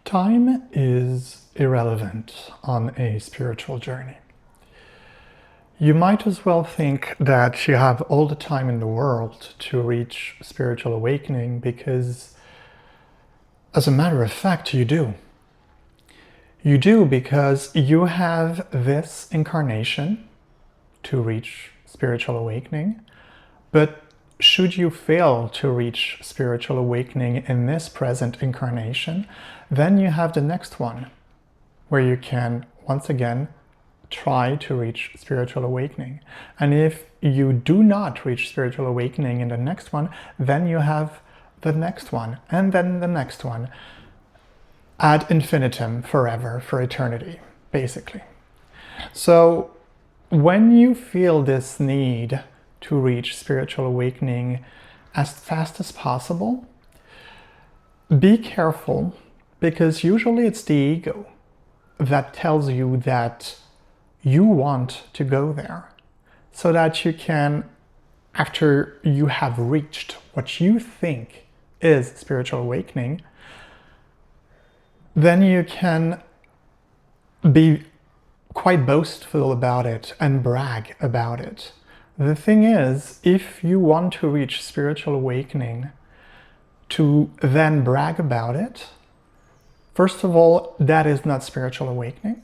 Time is irrelevant on a spiritual journey. You might as well think that you have all the time in the world to reach spiritual awakening because, as a matter of fact, you do. You do because you have this incarnation to reach spiritual awakening, but should you fail to reach spiritual awakening in this present incarnation, then you have the next one, where you can once again try to reach spiritual awakening. And if you do not reach spiritual awakening in the next one, then you have the next one, and then the next one, ad infinitum, forever, for eternity, basically. So when you feel this need to reach spiritual awakening as fast as possible, be careful, because usually it's the ego that tells you that you want to go there, so that you can, after you have reached what you think is spiritual awakening, then you can be quite boastful about it and brag about it. The thing is, if you want to reach spiritual awakening to then brag about it, first of all, that is not spiritual awakening.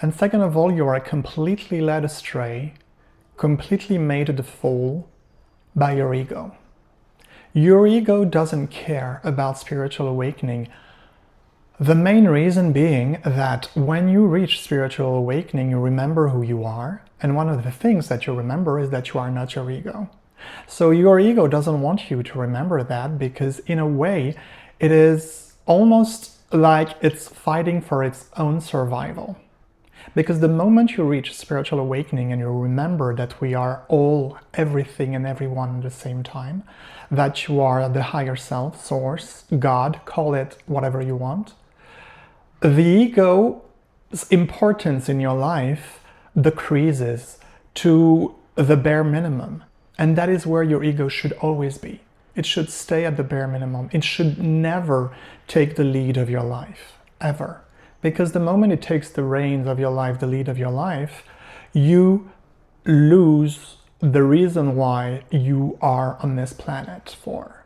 And second of all, you are completely led astray, completely made a fool by your ego. Your ego doesn't care about spiritual awakening. The main reason being that when you reach spiritual awakening, you remember who you are. And one of the things that you remember is that you are not your ego. So your ego doesn't want you to remember that, because in a way, it is almost like it's fighting for its own survival. Because the moment you reach spiritual awakening and you remember that we are all, everything and everyone at the same time, that you are the higher self, source, God, call it whatever you want, the ego's importance in your life decreases to the bare minimum. And that is where your ego should always be. It should stay at the bare minimum. It should never take the lead of your life, ever. Because the moment it takes the reins of your life, the lead of your life, you lose the reason why you are on this planet for.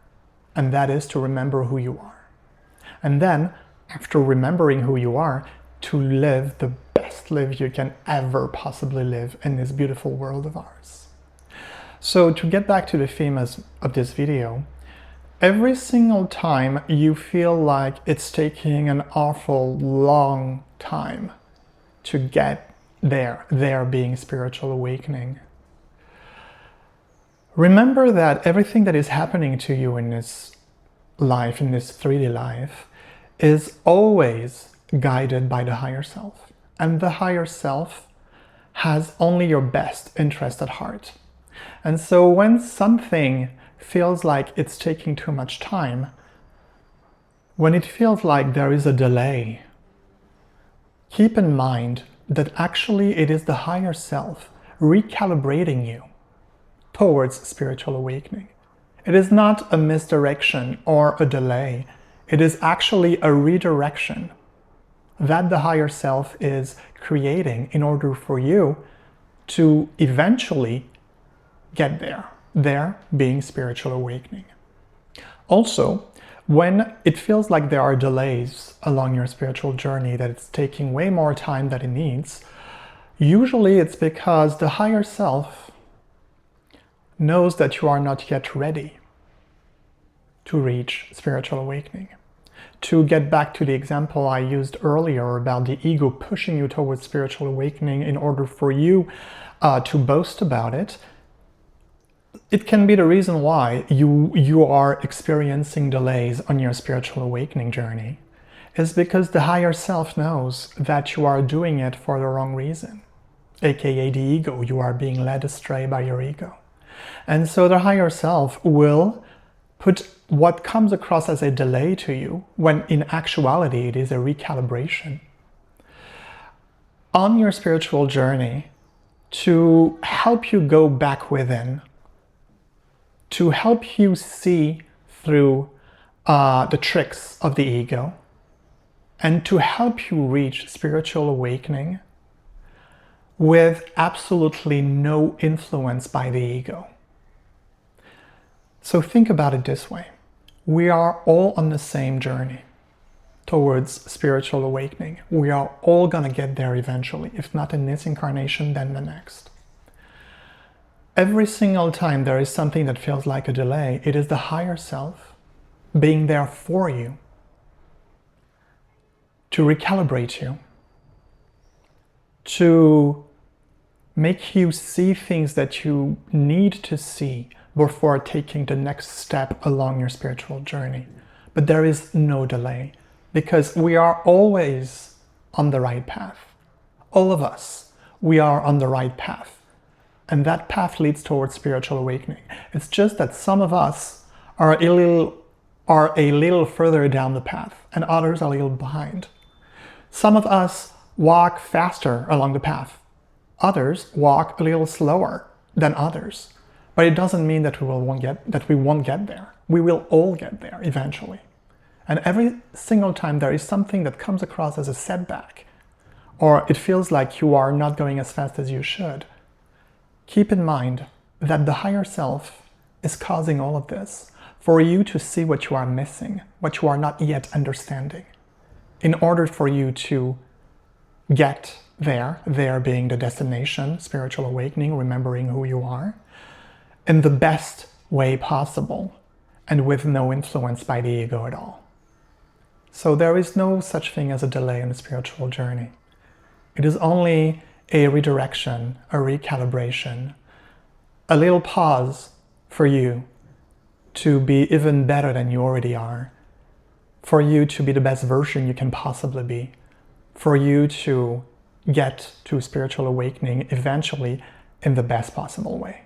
And that is to remember who you are. And then, after remembering who you are, to live the best life you can ever possibly live in this beautiful world of ours. So to get back to the theme of this video, every single time you feel like it's taking an awful long time to get there being spiritual awakening, remember that everything that is happening to you in this life, in this 3D life, is always guided by the higher self. And the higher self has only your best interest at heart. And so when something feels like it's taking too much time, when it feels like there is a delay, keep in mind that actually it is the higher self recalibrating you towards spiritual awakening. It is not a misdirection or a delay. It is actually a redirection that the higher self is creating in order for you to eventually get there being spiritual awakening. Also, when it feels like there are delays along your spiritual journey, that it's taking way more time than it needs, usually it's because the higher self knows that you are not yet ready to reach spiritual awakening. To get back to the example I used earlier about the ego pushing you towards spiritual awakening in order for you to boast about it, it can be the reason why you are experiencing delays on your spiritual awakening journey, is because the higher self knows that you are doing it for the wrong reason, aka the ego. You are being led astray by your ego. And so the higher self will put what comes across as a delay to you, when in actuality it is a recalibration, on your spiritual journey to help you go back within, to help you see through the tricks of the ego, and to help you reach spiritual awakening with absolutely no influence by the ego. So think about it this way. We are all on the same journey towards spiritual awakening. We are all going to get there eventually, if not in this incarnation, then the next. Every single time there is something that feels like a delay, it is the higher self being there for you, to recalibrate you, to make you see things that you need to see before taking the next step along your spiritual journey. But there is no delay, because we are always on the right path. All of us, we are on the right path. And that path leads towards spiritual awakening. It's just that some of us are a little further down the path, and others are a little behind. Some of us walk faster along the path. Others walk a little slower than others. But it doesn't mean that we won't get there. We will all get there eventually. And every single time there is something that comes across as a setback, or it feels like you are not going as fast as you should, keep in mind that the higher self is causing all of this for you to see what you are missing, what you are not yet understanding, in order for you to get there being the destination, spiritual awakening, remembering who you are, in the best way possible, and with no influence by the ego at all. So there is no such thing as a delay in the spiritual journey. It is only a redirection, a recalibration, a little pause for you to be even better than you already are, for you to be the best version you can possibly be, for you to get to spiritual awakening eventually in the best possible way.